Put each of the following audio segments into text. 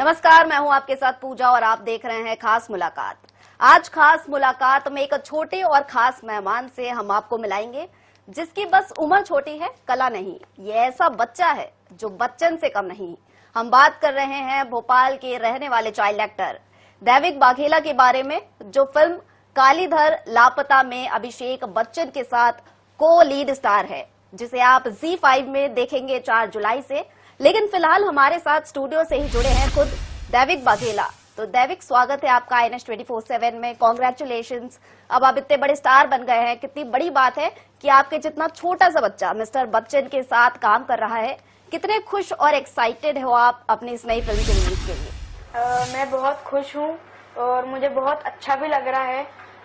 नमस्कार, मैं हूं आपके साथ पूजा और आप देख रहे हैं खास मुलाकात। आज खास मुलाकात में एक छोटे और खास मेहमान से हम आपको मिलाएंगे जिसकी बस उम्र छोटी है, कला नहीं। ये ऐसा बच्चा है जो बच्चन से कम नहीं। हम बात कर रहे हैं भोपाल के रहने वाले चाइल्ड एक्टर दैविक वाघेला के बारे में, जो फिल्म कालीधर लापता में अभिषेक बच्चन के साथ को लीड स्टार है, जिसे आप ZEE5 में देखेंगे 4 जुलाई से। लेकिन फिलहाल हमारे साथ स्टूडियो से ही जुड़े हैं खुद दैविक वाघेला। तो दैविक, स्वागत है आपका INS 24/7 में। कॉन्ग्रेचुलेशंस, अब आप इतने बड़े स्टार बन गए हैं। कितनी बड़ी बात है कि आपके जितना छोटा सा बच्चा मिस्टर बच्चन के साथ काम कर रहा है। कितने खुश और एक्साइटेड हो आप अपनी इस नई फिल्म के रिलीज के लिए? मैं बहुत खुश हूँ और मुझे बहुत अच्छा भी लग रहा है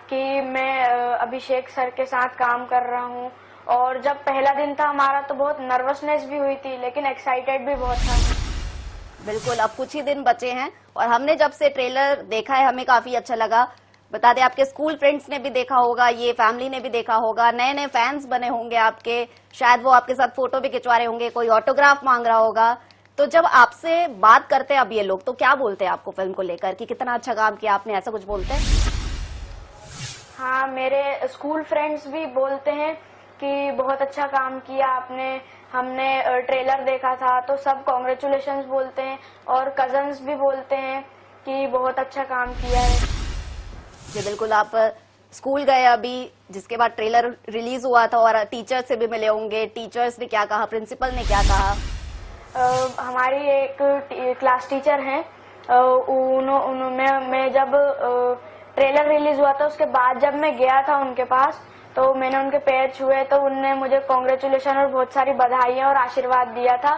कि मैं अभिषेक सर के साथ काम कर रहा हूँ। और जब पहला दिन था हमारा तो बहुत नर्वसनेस भी हुई थी, लेकिन एक्साइटेड भी बहुत था। बिल्कुल, अब कुछ ही दिन बचे हैं और हमने जब से ट्रेलर देखा है हमें काफी अच्छा लगा। बता दें, आपके स्कूल फ्रेंड्स ने भी देखा होगा, ये फैमिली ने भी देखा होगा, नए नए फैंस बने होंगे आपके, शायद वो आपके साथ फोटो भी खिंचवा रहे होंगे, कोई ऑटोग्राफ मांग रहा होगा। तो जब आपसे बात करते हैं अब ये लोग, तो क्या बोलते हैं आपको फिल्म को लेकर कि कितना अच्छा काम किया आपने, ऐसा कुछ बोलते हैं? हाँ, मेरे स्कूल फ्रेंड्स भी बोलते हैं कि बहुत अच्छा काम किया आपने। हमने ट्रेलर देखा था तो सब कॉन्ग्रेचुलेशंस बोलते हैं और कजन्स भी बोलते हैं कि बहुत अच्छा काम किया है। जी बिल्कुल, आप स्कूल गए अभी, जिसके बाद ट्रेलर रिलीज हुआ था और टीचर से भी मिले होंगे। टीचर्स ने क्या कहा, प्रिंसिपल ने क्या कहा? हमारी एक क्लास टीचर हैं, मैं जब ट्रेलर रिलीज हुआ था उसके बाद जब मैं गया था उनके पास तो मैंने उनके पैर छुए तो उनने मुझे कॉन्ग्रेचुलेशन और बहुत सारी बधाइयां और आशीर्वाद दिया था।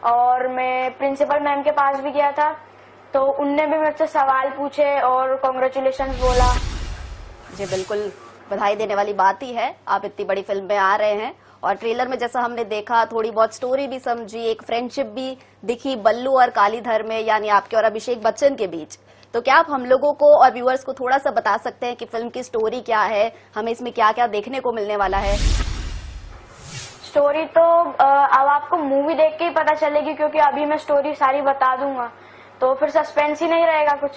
और मैं प्रिंसिपल मैम के पास भी गया था तो उनने भी मुझसे सवाल पूछे और कॉन्ग्रेचुलेशन बोला। जी बिल्कुल, बधाई देने वाली बात ही है। आप इतनी बड़ी फिल्म में आ रहे हैं और ट्रेलर में जैसा हमने देखा, थोड़ी बहुत स्टोरी भी समझी, एक फ्रेंडशिप भी दिखी बल्लू और कालीधर में, यानी आपके और अभिषेक बच्चन के बीच। तो क्या आप हम लोगों को और व्यूअर्स को थोड़ा सा बता सकते हैं कि फिल्म की स्टोरी क्या है, हमें इसमें क्या क्या देखने को मिलने वाला है? स्टोरी तो अब आपको मूवी देख के ही पता चलेगी, क्योंकि अभी मैं स्टोरी सारी बता दूंगा तो फिर सस्पेंस ही नहीं रहेगा कुछ।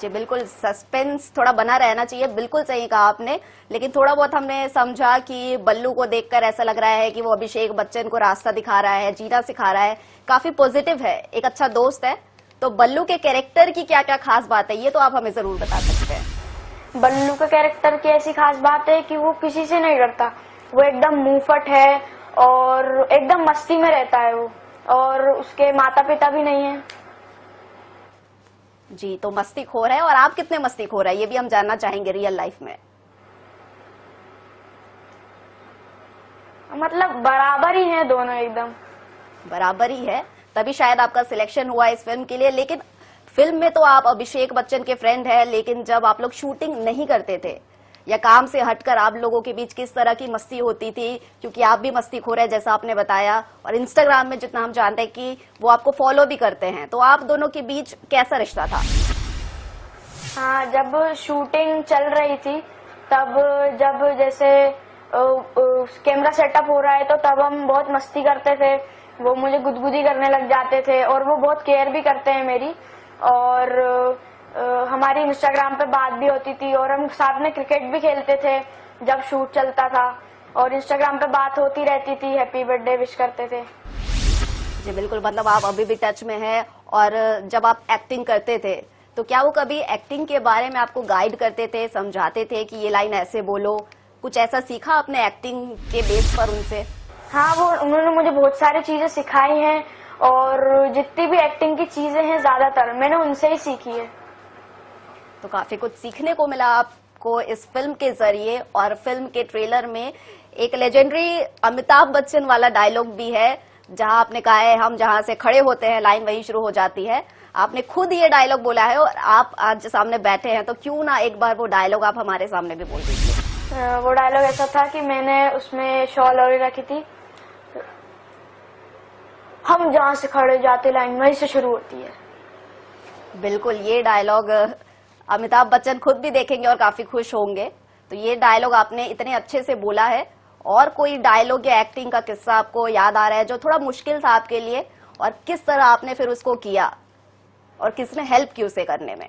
जी बिल्कुल, सस्पेंस थोड़ा बना रहना चाहिए, बिल्कुल सही कहा आपने। लेकिन थोड़ा बहुत हमने समझा कि बल्लू को देखकर ऐसा लग रहा है कि वो अभिषेक बच्चन को रास्ता दिखा रहा है, जीना सिखा रहा है, काफी पॉजिटिव है, एक अच्छा दोस्त है। तो बल्लू के कैरेक्टर की क्या क्या खास बात है, ये तो आप हमें जरूर बता सकते हैं। बल्लू के कैरेक्टर की ऐसी खास बात है कि वो किसी से नहीं डरता। वो एकदम मुंहफट है और एकदम मस्ती में रहता है वो, और उसके माता पिता भी नहीं है। जी, तो मस्तीखोर है। और आप कितने मस्तीखोर है ये भी हम जानना चाहेंगे रियल लाइफ में। मतलब बराबर ही है दोनों, एकदम बराबर ही है, तभी शायद आपका सिलेक्शन हुआ इस फिल्म के लिए। लेकिन फिल्म में तो आप अभिषेक बच्चन के फ्रेंड हैं, लेकिन जब आप लोग शूटिंग नहीं करते थे या काम से हटकर आप लोगों के बीच किस तरह की मस्ती होती थी? क्योंकि आप भी मस्तीखोर है जैसा आपने बताया, और इंस्टाग्राम में जितना हम जानते हैं कि वो आपको फॉलो भी करते हैं, तो आप दोनों के बीच कैसा रिश्ता था? हाँ, जब शूटिंग चल रही थी तब जब जैसे कैमरा सेटअप हो रहा है तो तब हम बहुत मस्ती करते थे। वो मुझे गुदगुदी करने लग जाते थे और वो बहुत केयर भी करते हैं मेरी। और हमारी इंस्टाग्राम पे बात भी होती थी और हम साथ में क्रिकेट भी खेलते थे जब शूट चलता था, और इंस्टाग्राम पे बात होती रहती थी, हैप्पी बर्थडे विश करते थे। जी बिल्कुल, मतलब आप अभी भी टच में हैं। और जब आप एक्टिंग करते थे तो क्या वो कभी एक्टिंग के बारे में आपको गाइड करते थे, समझाते थे कि ये लाइन ऐसे बोलो? कुछ ऐसा सीखा आपने एक्टिंग के बेस पर उनसे? हाँ, उन्होंने मुझे बहुत सारी चीजें सिखाई हैं और जितनी भी एक्टिंग की चीजें हैं ज्यादातर मैंने उनसे ही सीखी है। तो काफी कुछ सीखने को मिला आपको इस फिल्म के जरिए। और फिल्म के ट्रेलर में एक लेजेंडरी अमिताभ बच्चन वाला डायलॉग भी है, जहां आपने कहा है हम जहां से खड़े होते हैं लाइन वहीं शुरू हो जाती है। आपने खुद ये डायलॉग बोला है और आप आज सामने बैठे हैं, तो क्यों ना एक बार वो डायलॉग आप हमारे सामने भी बोल दीजिए। वो डायलॉग ऐसा था कि मैंने उसमें शॉल ओढ़ रखी थी, हम जहां से खड़े जाते लाइन वहीं से शुरू होती है। बिल्कुल, ये डायलॉग अमिताभ बच्चन खुद भी देखेंगे और काफी खुश होंगे। तो ये डायलॉग आपने इतने अच्छे से बोला है। और कोई डायलॉग या एक्टिंग का किस्सा आपको याद आ रहा है जो थोड़ा मुश्किल था आपके लिए, और किस तरह आपने फिर उसको किया? और किसने हेल्प की उसे करने में?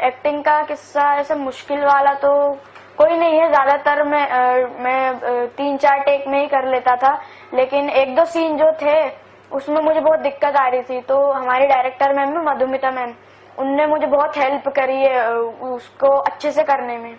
एक्टिंग का किस्सा ऐसे मुश्किल वाला तो कोई नहीं है। ज्यादातर मैं 3-4 टेक में ही कर लेता था, लेकिन 1-2 सीन जो थे उसमें मुझे बहुत दिक्कत आ रही थी, तो हमारी डायरेक्टर मैम है मधुमिता मैम, उनने मुझे बहुत हेल्प करी है उसको अच्छे से करने में।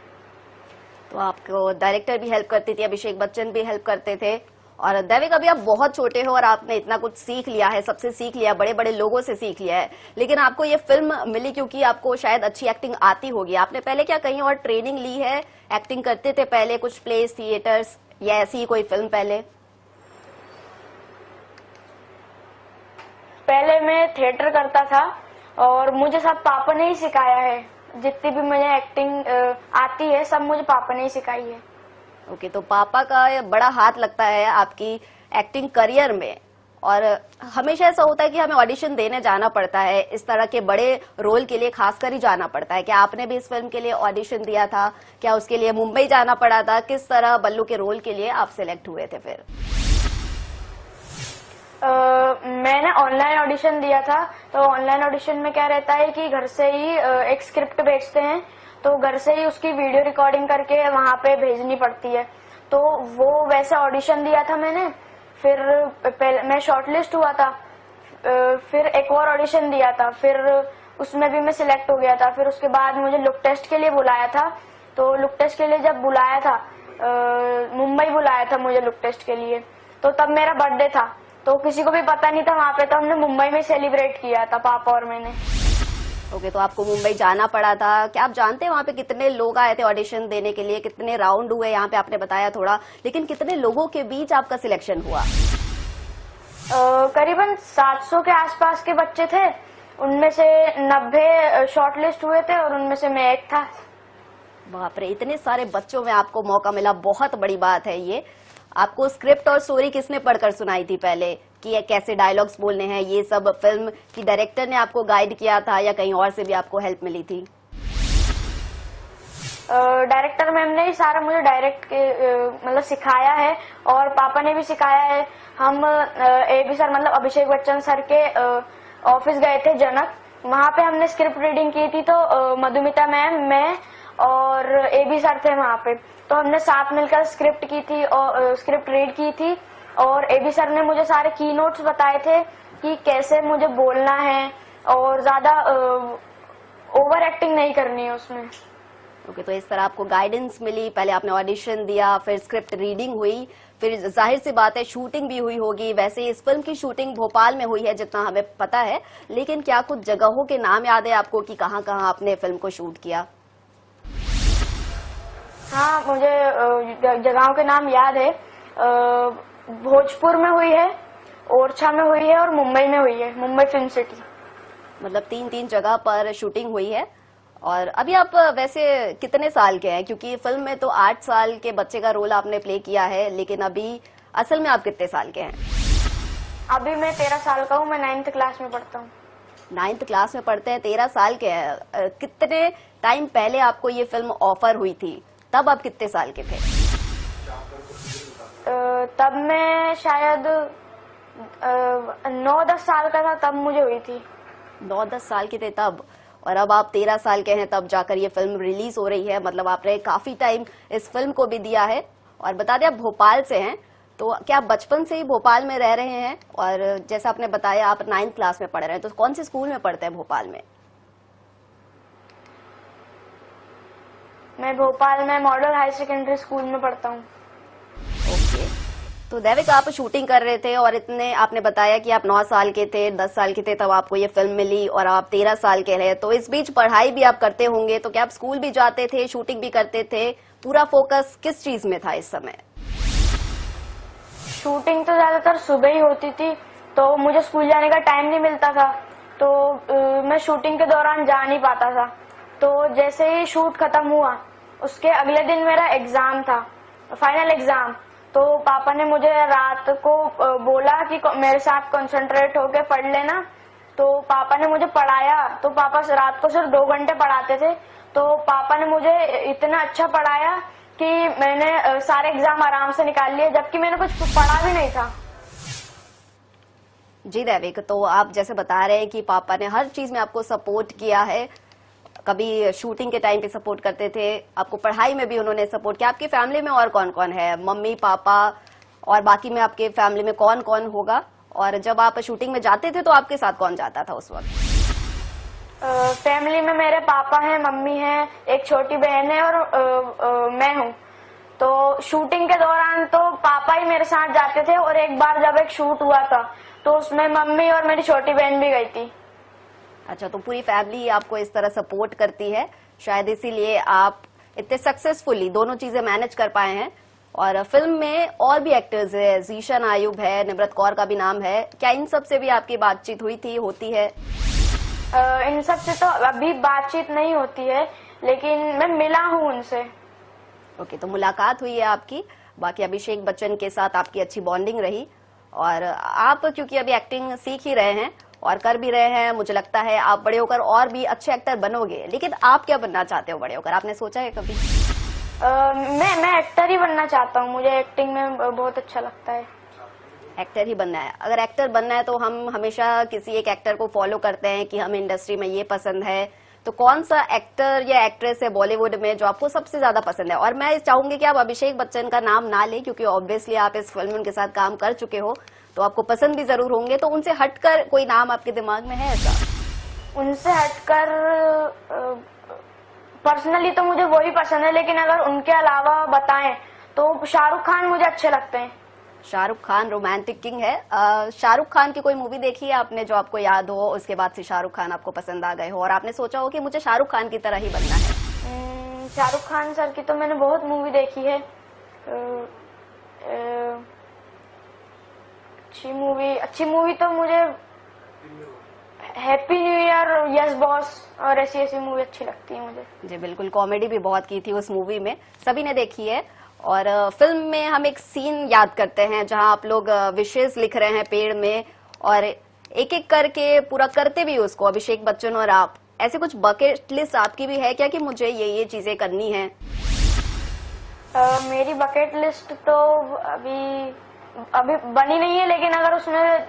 तो आपको डायरेक्टर भी हेल्प करती थी, अभिषेक बच्चन भी हेल्प करते थे। और दैविक, अभी आप बहुत छोटे हो और आपने इतना कुछ सीख लिया है, सबसे सीख लिया, बड़े बड़े लोगों से सीख लिया है, लेकिन आपको ये फिल्म मिली क्योंकि आपको शायद अच्छी एक्टिंग आती होगी। आपने पहले क्या कहीं और ट्रेनिंग ली है? एक्टिंग करते थे पहले कुछ प्लेस, थिएटर्स या ऐसी ही कोई फिल्म पहले? पहले मैं थिएटर करता था और मुझे सब पापा ने ही सिखाया है। जितनी भी मुझे एक्टिंग आती है सब मुझे पापा ने ही सिखाई है। ओके, तो पापा का बड़ा हाथ लगता है आपकी एक्टिंग करियर में। और हमेशा ऐसा होता है कि हमें ऑडिशन देने जाना पड़ता है, इस तरह के बड़े रोल के लिए खासकर ही जाना पड़ता है। क्या आपने भी इस फिल्म के लिए ऑडिशन दिया था? क्या उसके लिए मुंबई जाना पड़ा था? किस तरह बल्लू के रोल के लिए आप सिलेक्ट हुए थे फिर? मैंने ऑनलाइन ऑडिशन दिया था। तो ऑनलाइन ऑडिशन में क्या रहता है कि घर से ही एक स्क्रिप्ट भेजते हैं, तो घर से ही उसकी वीडियो रिकॉर्डिंग करके वहां पे भेजनी पड़ती है। तो वो वैसे ऑडिशन दिया था मैंने, फिर मैं शॉर्टलिस्ट हुआ था, फिर एक और ऑडिशन दिया था, फिर उसमें भी मैं सिलेक्ट हो गया था। फिर उसके बाद मुझे लुक टेस्ट के लिए बुलाया था। तो लुक टेस्ट के लिए जब बुलाया था, मुंबई बुलाया था मुझे लुक टेस्ट के लिए, तो तब मेरा बर्थडे था, तो किसी को भी पता नहीं था वहां पे, तो हमने मुंबई में सेलिब्रेट किया था पापा और मैंने। ओके, तो आपको मुंबई जाना पड़ा था। क्या आप जानते हैं वहाँ पे कितने लोग आए थे ऑडिशन देने के लिए? कितने राउंड हुए? यहाँ पे आपने बताया थोड़ा, लेकिन कितने लोगों के बीच आपका सिलेक्शन हुआ? करीबन 700 के आसपास के बच्चे थे, उनमें से 90 शॉर्टलिस्ट हुए थे और उनमें से मैं एक था। बाप रे, इतने सारे बच्चों में आपको मौका मिला, बहुत बड़ी बात है ये। आपको स्क्रिप्ट और स्टोरी किसने पढ़कर सुनाई थी पहले कि ये कैसे डायलॉग्स बोलने हैं? ये सब फिल्म की डायरेक्टर ने आपको गाइड किया था या कहीं और से भी आपको हेल्प मिली थी? डायरेक्टर मैम ने ही सारा मुझे डायरेक्ट मतलब सिखाया है, और पापा ने भी सिखाया है। हम AB सर मतलब अभिषेक बच्चन सर के ऑफिस गए थे जनक, वहां पे हमने स्क्रिप्ट रीडिंग की थी। तो मधुमिता मैम, मैं और AB सर थे वहां पे, तो हमने साथ मिलकर स्क्रिप्ट की थी और स्क्रिप्ट रीड की थी। और AB सर ने मुझे सारे की नोट्स बताए थे कि कैसे मुझे बोलना है और ज्यादा ओवर एक्टिंग नहीं करनी है उसमें। ओके, तो इस तरह आपको गाइडेंस मिली। पहले आपने ऑडिशन दिया, फिर स्क्रिप्ट रीडिंग हुई, फिर जाहिर सी बात है शूटिंग भी हुई होगी। वैसे इस फिल्म की शूटिंग भोपाल में हुई है जितना हमें पता है, लेकिन क्या कुछ जगहों के नाम याद है आपको कि कहाँ कहाँ आपने फिल्म को शूट किया? हाँ, मुझे जगहों के नाम याद है। भोजपुर में हुई है, ओरछा में हुई है और मुंबई में हुई है, मुंबई फिल्म सिटी। मतलब 3 जगह पर शूटिंग हुई है। और अभी आप वैसे कितने साल के हैं? क्योंकि फिल्म में तो 8 साल के बच्चे का रोल आपने प्ले किया है, लेकिन अभी असल में आप कितने साल के हैं? अभी मैं 13 साल का हूँ, मैं 9th क्लास में पढ़ता हूँ। 9th क्लास में पढ़ते हैं, 13 साल के हैं। कितने टाइम पहले आपको ये फिल्म ऑफर हुई थी? तब आप कितने साल के थे? तब मैं शायद 9-10 साल का था, तब मुझे हुई थी। 9-10 साल के थे तब, और अब आप 13 साल के हैं तब जाकर ये फिल्म रिलीज हो रही है। मतलब आपने काफी टाइम इस फिल्म को भी दिया है। और बता दें आप भोपाल से हैं, तो क्या आप बचपन से ही भोपाल में रह रहे हैं? और जैसा आपने बताया आप 9th क्लास में पढ़ रहे हैं, तो कौन से स्कूल में पढ़ते हैं भोपाल में? मैं भोपाल में मॉडल हाई सेकेंडरी स्कूल में पढ़ता हूँ। ओके, तो दैविक आप शूटिंग कर रहे थे और इतने आपने बताया कि आप 9 साल के थे, 10 साल के थे तब आपको ये फिल्म मिली, और आप 13 साल के रहे, तो इस बीच पढ़ाई भी आप करते होंगे। तो क्या आप स्कूल भी जाते थे, शूटिंग भी करते थे? पूरा फोकस किस चीज में था इस समय? शूटिंग तो ज्यादातर सुबह ही होती थी, तो मुझे स्कूल जाने का टाइम नहीं मिलता था, तो मैं शूटिंग के दौरान जा नहीं पाता था। तो जैसे ही शूट खत्म हुआ उसके अगले दिन मेरा एग्जाम था, फाइनल एग्जाम। तो पापा ने मुझे रात को बोला कि मेरे साथ कंसंट्रेट होके पढ़ लेना। तो पापा ने मुझे पढ़ाया, तो पापा रात को सिर्फ 2 घंटे पढ़ाते थे, तो पापा ने मुझे इतना अच्छा पढ़ाया कि मैंने सारे एग्जाम आराम से निकाल लिए, जबकि मैंने कुछ पढ़ा भी नहीं था। जी दैविक, तो आप जैसे बता रहे हैं कि पापा ने हर चीज में आपको सपोर्ट किया है, कभी शूटिंग के टाइम पे सपोर्ट करते थे, आपको पढ़ाई में भी उन्होंने सपोर्ट किया। आपकी फैमिली में और कौन कौन है, मम्मी पापा और बाकी में आपके फैमिली में कौन कौन होगा? और जब आप शूटिंग में जाते थे तो आपके साथ कौन जाता था उस वक्त? फैमिली में मेरे पापा हैं, मम्मी है, एक छोटी बहन है और मैं हूँ। तो शूटिंग के दौरान तो पापा ही मेरे साथ जाते थे, और एक बार जब एक शूट हुआ था तो उसमें मम्मी और मेरी छोटी बहन भी गई थी। अच्छा, तो पूरी फैमिली आपको इस तरह सपोर्ट करती है, शायद इसीलिए आप इतने सक्सेसफुली दोनों चीजें मैनेज कर पाए हैं। और फिल्म में और भी एक्टर्स है, जीशन आयुब है, निम्रत कौर का भी नाम है, क्या इन सब से भी आपकी बातचीत हुई थी, होती है? इन सब से तो अभी बातचीत नहीं होती है, लेकिन मैं मिला हूँ उनसे। ओके, तो मुलाकात हुई है आपकी। बाकी अभिषेक बच्चन के साथ आपकी अच्छी बॉन्डिंग रही, और आप क्योंकि अभी एक्टिंग सीख ही रहे हैं और कर भी रहे हैं, मुझे लगता है आप बड़े होकर और भी अच्छे एक्टर बनोगे। लेकिन आप क्या बनना चाहते हो बड़े होकर, आपने सोचा है कभी? मैं एक्टर ही बनना चाहता हूँ, मुझे एक्टिंग में बहुत अच्छा लगता है। एक्टर ही बनना है। अगर एक्टर बनना है तो हम हमेशा किसी एक एक्टर को फॉलो करते हैं कि हमें इंडस्ट्री में ये पसंद है, तो कौन सा एक्टर या एक्ट्रेस है बॉलीवुड में जो आपको सबसे ज्यादा पसंद है? और मैं चाहूंगी कि आप अभिषेक बच्चन का नाम ना लें, क्योंकि ऑब्वियसली आप इस फिल्म में उनके साथ काम कर चुके हो तो आपको पसंद भी जरूर होंगे, तो उनसे हटकर कोई नाम आपके दिमाग में है ऐसा? उनसे हटकर पर्सनली तो मुझे वही पसंद है, लेकिन अगर उनके अलावा बताएं तो शाहरुख खान मुझे अच्छे लगते हैं। शाहरुख खान रोमांटिक किंग है। शाहरुख खान की कोई मूवी देखी है आपने जो आपको याद हो, उसके बाद से शाहरुख खान आपको पसंद आ गए हो और आपने सोचा हो कि मुझे शाहरुख खान की तरह ही बनना है? शाहरुख खान सर की तो मैंने बहुत मूवी देखी है। अच्छी मूवी तो मुझे happy new year, yes boss और ऐसी मूवी अच्छी लगती है मुझे। जी बिल्कुल, कॉमेडी भी बहुत की थी उस मूवी में, सभी ने देखी है। और फिल्म में हम एक सीन याद करते हैं जहां आप लोग विशेष लिख रहे हैं पेड़ में, और एक एक करके पूरा करते भी उसको, अभिषेक बच्चन और आप। ऐसे कुछ बकेट लिस्ट आपकी भी है क्या कि मुझे ये चीजें करनी है? मेरी बकेट लिस्ट तो अभी बनी नहीं है, लेकिन अगर उसमें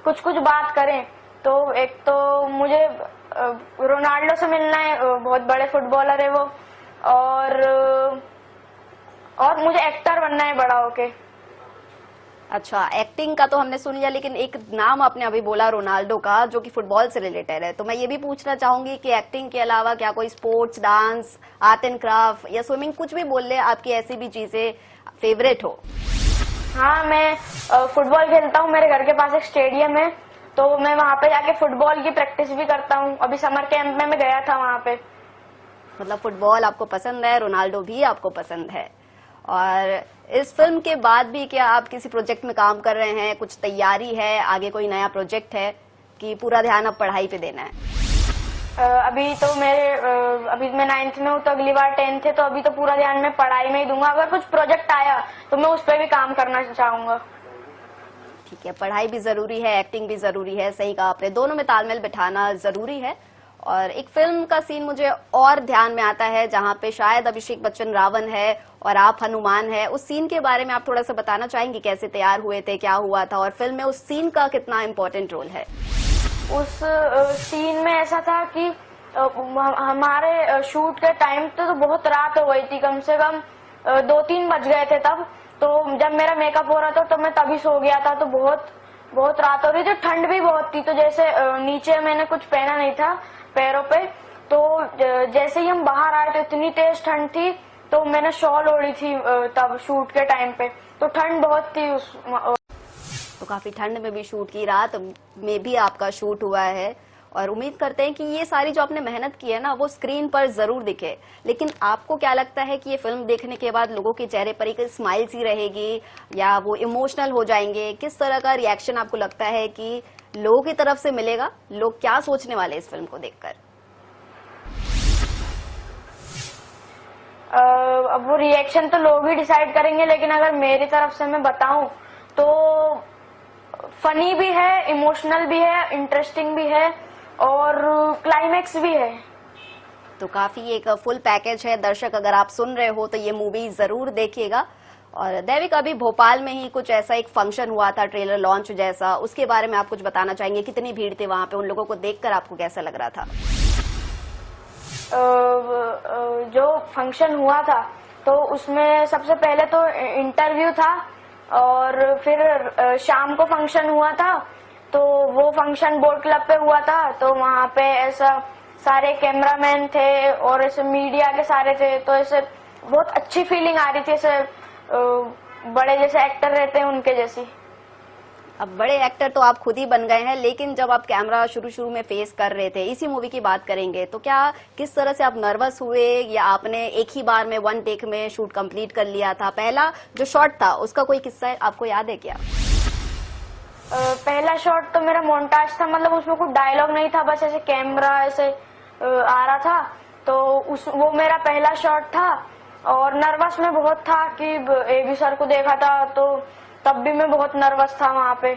कुछ बात करें तो एक तो मुझे रोनाल्डो से मिलना है, बहुत बड़े फुटबॉलर है वो, और मुझे एक्टर बनना है बड़ा होके। अच्छा, एक्टिंग का तो हमने सुन लिया, लेकिन एक नाम आपने अभी बोला रोनाल्डो का जो कि फुटबॉल से रिलेटेड है, तो मैं ये भी पूछना चाहूंगी कि एक्टिंग के अलावा क्या कोई sports, dance, art and craft या स्विमिंग, कुछ भी बोल ले, आपकी ऐसी भी चीजें फेवरेट हो? हाँ, मैं फुटबॉल खेलता हूँ, मेरे घर के पास एक स्टेडियम है, तो मैं वहाँ पे जाके फुटबॉल की प्रैक्टिस भी करता हूँ। अभी समर कैंप में मैं गया था वहाँ पे। मतलब फुटबॉल आपको पसंद है, रोनाल्डो भी आपको पसंद है। और इस फिल्म के बाद भी क्या आप किसी प्रोजेक्ट में काम कर रहे हैं, कुछ तैयारी है, आगे कोई नया प्रोजेक्ट है कि पूरा ध्यान अब पढ़ाई पे देना है? अभी तो अभी मैं 9th में हूँ, तो अगली बार 10th है, तो अभी तो पूरा ध्यान मैं पढ़ाई में ही दूंगा। अगर कुछ प्रोजेक्ट आया तो मैं उस पर भी काम करना चाहूंगा। ठीक है, पढ़ाई भी जरूरी है, एक्टिंग भी जरूरी है, सही कहा आपने, दोनों में तालमेल बिठाना जरूरी है। और एक फिल्म का सीन मुझे और ध्यान में आता है जहां पे शायद अभिषेक बच्चन रावण है और आप हनुमान है। उस सीन के बारे में आप थोड़ा सा बताना चाहेंगे, कैसे तैयार हुए थे, क्या हुआ था, और फिल्म में उस सीन का कितना इम्पोर्टेंट रोल है? उस सीन में ऐसा था कि हमारे शूट के टाइम तो बहुत रात हो गई थी, कम से कम 2-3 बज गए थे तब। तो जब मेरा मेकअप हो रहा था तो मैं तभी सो गया था, तो बहुत रात हो रही थी, ठंड भी बहुत थी। तो जैसे नीचे मैंने कुछ पहना नहीं था पैरों पे, तो जैसे ही हम बाहर आए तो इतनी तेज ठंड थी, तो मैंने शॉल ओढ़ी थी तब शूट के टाइम पे, तो ठंड बहुत थी तो काफी ठंड में भी शूट की, रात में भी आपका शूट हुआ है। और उम्मीद करते हैं कि ये सारी जो आपने मेहनत की है ना, वो स्क्रीन पर जरूर दिखे। लेकिन आपको क्या लगता है कि ये फिल्म देखने के बाद लोगों के चेहरे पर एक स्माइल सी रहेगी या वो इमोशनल हो जाएंगे? किस तरह का रिएक्शन आपको लगता है कि लोगों की तरफ से मिलेगा? लोग क्या सोचने वाले इस फिल्म को देखकर? अब वो रिएक्शन तो लोग ही डिसाइड करेंगे, लेकिन अगर मेरी तरफ से मैं बताऊं तो फनी भी है, इमोशनल भी है, इंटरेस्टिंग भी है और क्लाइमेक्स भी है। तो काफी एक फुल पैकेज है। दर्शक अगर आप सुन रहे हो तो ये मूवी जरूर देखिएगा। और दैविक, अभी भोपाल में ही कुछ ऐसा एक फंक्शन हुआ था, ट्रेलर लॉन्च जैसा, उसके बारे में आप कुछ बताना चाहेंगे? कितनी भीड़ थी वहां पे? उन लोगों को देखकर आपको कैसा लग रहा था? जो फंक्शन हुआ था तो उसमें सबसे पहले तो इंटरव्यू था और फिर शाम को फंक्शन हुआ था। तो वो फंक्शन बोट क्लब पे हुआ था, तो वहाँ पे ऐसा सारे कैमरामैन थे और ऐसे मीडिया के सारे थे, तो ऐसे बहुत अच्छी फीलिंग आ रही थी, ऐसे बड़े जैसे एक्टर रहते हैं उनके जैसी। अब बड़े एक्टर तो आप खुद ही बन गए हैं, लेकिन जब आप कैमरा शुरू में फेस कर रहे थे, इसी मूवी की बात करेंगे, तो क्या किस तरह से आप नर्वस हुए या आपने एक ही बार में वन टेक में शूट कंप्लीट कर लिया था? पहला जो शॉट था उसका कोई किस्सा आपको याद है क्या? पहला शॉट तो मेरा मोन्टाज था, मतलब उसमें कुछ डायलॉग नहीं था, बस ऐसे कैमरा ऐसे आ रहा था, तो वो मेरा पहला शॉट था। और नर्वस में बहुत था कि एबी सर को देखा था, तो तब भी मैं बहुत नर्वस था वहाँ पे।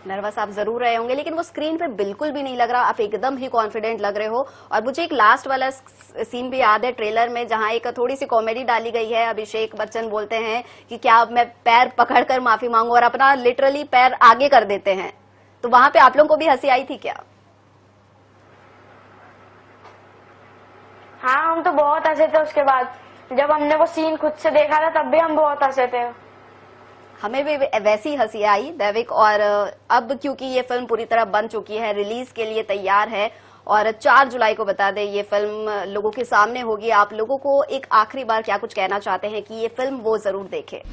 नर्वस आप जरूर रहे होंगे, लेकिन वो स्क्रीन पे बिल्कुल भी नहीं लग रहा, आप एकदम ही कॉन्फिडेंट लग रहे हो। और मुझे एक लास्ट वाला सीन भी याद है ट्रेलर में, जहां एक थोड़ी सी कॉमेडी डाली गई है। अभिषेक बच्चन बोलते हैं कि क्या मैं पैर पकड़कर माफी मांगू, और अपना लिटरली पैर आगे कर देते हैं। तो वहां पे आप लोगों को भी हंसी आई थी क्या? हाँ, हम तो बहुत हंसे थे उसके बाद। जब हमने वो सीन खुद से देखा था तब भी हम बहुत हंसे थे। हमें भी वैसी हंसी आई दैविक। और अब क्योंकि ये फिल्म पूरी तरह बन चुकी है, रिलीज के लिए तैयार है, और 4 जुलाई को बता दें ये फिल्म लोगों के सामने होगी। आप लोगों को एक आखिरी बार क्या कुछ कहना चाहते हैं कि ये फिल्म वो जरूर देखे?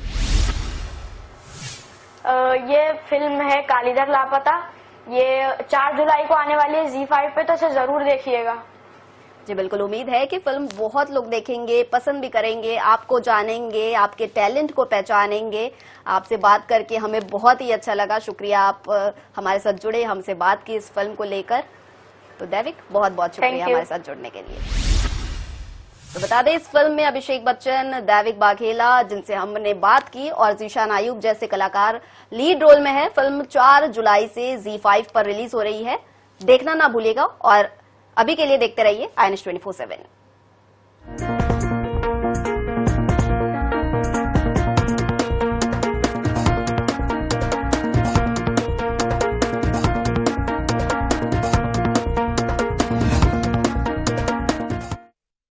ये फिल्म है कालीधर लापता, ये 4 जुलाई को आने वाली है ZEE5 पे, तो इसे जरूर देखिएगा। जी बिल्कुल, उम्मीद है कि फिल्म बहुत लोग देखेंगे, पसंद भी करेंगे, आपको जानेंगे, आपके टैलेंट को पहचानेंगे। आपसे बात करके हमें बहुत ही अच्छा लगा। शुक्रिया, आप हमारे साथ जुड़े, हमसे बात की इस फिल्म को लेकर। तो दैविक, बहुत बहुत शुक्रिया हमारे साथ जुड़ने के लिए। तो बता दें, इस फिल्म में अभिषेक बच्चन, दैविक बाघेला जिनसे हमने बात की, और ज़ीशान आयुब जैसे कलाकार लीड रोल में है। फिल्म 4 जुलाई से ZEE5 पर रिलीज हो रही है, देखना ना भूलिएगा। और अभी के लिए देखते रहिए INS 24/7।